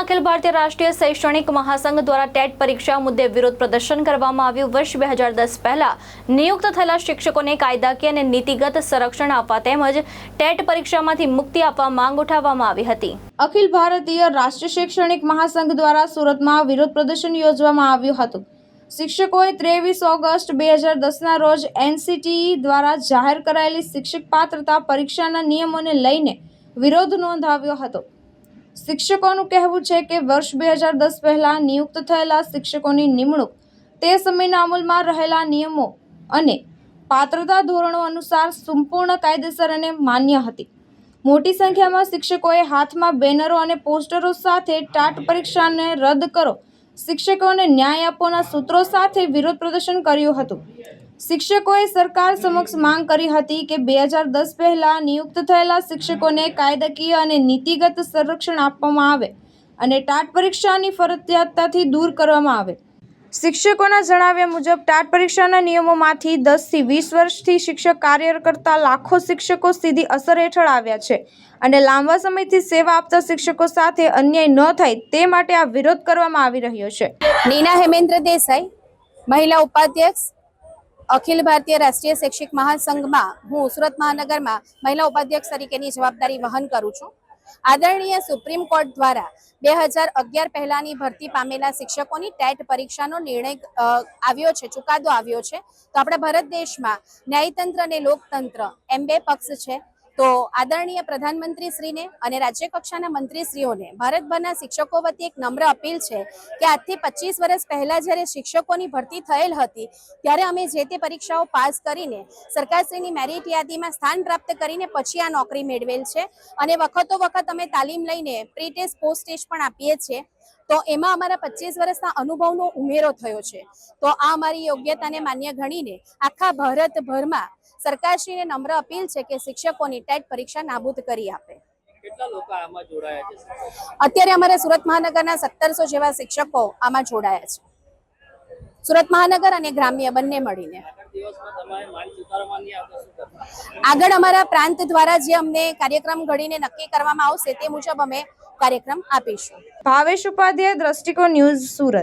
અખિલ ભારતીય રાષ્ટ્રીય શૈક્ષણિક મહાસંઘ દ્વારા ટેટ પરીક્ષા મુદ્દે વિરોધ પ્રદર્શન કરવામાં આવ્યું। વર્ષ 2010 પહેલા નિયુક્ત થયેલા શિક્ષકોને કાયદાકીય અને નીતિગત સંરક્ષણ આપવા તેમજ ટેટ પરીક્ષામાંથી મુક્તિ આપવા માંગ ઉઠાવવામાં આવી હતી। અખિલ ભારતીય રાષ્ટ્રીય શૈક્ષણિક મહાસંઘ દ્વારા સુરતમાં વિરોધ પ્રદર્શન યોજવામાં આવ્યું હતું। શિક્ષકોએ 23 ઓગસ્ટ 2010ના રોજ એનસીટીઈ દ્વારા જાહેર કરાયેલી શિક્ષક પાત્રતા પરીક્ષાના નિયમોને લઈને વિરોધ નોંધાવ્યો હતો। શિક્ષકોનું કહેવું છે કે વર્ષ 2010 પહેલા નિયુક્ત થયેલા શિક્ષકોની નિમણૂક તે સમયના અમલમાં રહેલા નિયમો અને પાત્રતા ધોરણો અનુસાર સંપૂર્ણ કાયદેસર અને માન્ય હતી। મોટી સંખ્યામાં શિક્ષકોએ હાથમાં બેનરો અને પોસ્ટરો સાથે ટાટ પરીક્ષાને રદ કરો, શિક્ષકોને ન્યાય આપોના સૂત્રો સાથે વિરોધ પ્રદર્શન કર્યું હતું। શિક્ષકોએ સરકાર સમક્ષ માંગ કરી હતી કે 2010 પહેલા નિયુક્ત થયેલા શિક્ષકોને કાયદાકીય અને નીતિગત સંરક્ષણ આપવામાં આવે અને ટાટ પરીક્ષાની ફરજિયાતથી દૂર કરવામાં આવે। શિક્ષકોના જણાવ્યા મુજબ ટાટ પરીક્ષાના નિયમોમાંથી 10 થી 20 વર્ષથી શિક્ષક કાર્ય કરતા લાખો શિક્ષકો સીધી અસર હેઠળ આવ્યા છે અને લાંબા સમયથી સેવા આપતા શિક્ષકો સાથે અન્યાય ન થાય તે માટે આ વિરોધ કરવામાં આવી રહ્યો છે। નીના હેમેન્દ્ર દેસાઈ, મહિલા ઉપાધ્યક્ષ, અખિલ ભારતીય રાષ્ટ્રીય શૈક્ષિક મહાસંઘમાં હું સુરત મહાનગરમાં મહિલા ઉપાધ્યક્ષ તરીકેની જવાબદારી વહન કરું છું। આદરણીય સુપ્રીમ કોર્ટ દ્વારા 2011 પહેલાની ભરતી પામેલા શિક્ષકોની ટેટ પરીક્ષાનો નિર્ણય આવ્યો છે, ચુકાદો આવ્યો છે। તો આપણા ભારત દેશમાં ન્યાયતંત્ર અને લોકતંત્ર એમ બે પક્ષ છે। તો આદરણીય પ્રધાનમંત્રી શ્રીને અને રાજ્ય કક્ષાના મંત્રીશ્રીઓને ભારતભરના શિક્ષકો વતી એક નમ્ર અપીલ છે કે આજથી 25 વર્ષ પહેલા જ્યારે શિક્ષકોની ભરતી થયેલ હતી ત્યારે અમે જે તે પરીક્ષાઓ પાસ કરીને સરકારશ્રીની મેરિટ યાદીમાં સ્થાન પ્રાપ્ત કરીને પછી આ નોકરી મેળવેલ છે અને વખતો વખત અમે તાલીમ લઈને પ્રી ટેસ્ટ પોસ્ટ ટેસ્ટ પણ આપીએ છીએ। તો એમાં અમારા 25 વર્ષના અનુભવનો ઉમેરો થયો છે। તો આ અમારી યોગ્યતાને માન્ય ગણીને આખા ભારતભરમાં સરકારશ્રીને નમ્ર અપીલ છે કે શિક્ષકોની ટેટ પરીક્ષા નાબૂદ કરી આપે। કેટલા લોકો આમાં જોડાયા છે? અત્યારે અમારા સુરત મહાનગરના 1700 જેવા શિક્ષકો આમાં જોડાયા છે, સુરત મહાનગર અને ગ્રામ્ય બંને મળીને। આગળ અમારા પ્રાંત દ્વારા જે અમને કાર્યક્રમ ઘડીને નક્કી કરવામાં આવશે તે મુજબ અમે કાર્યક્રમ આપીશું। ભાવેશ ઉપાધ્યાય, દ્રષ્ટિકોણ ન્યૂઝ, સુરત।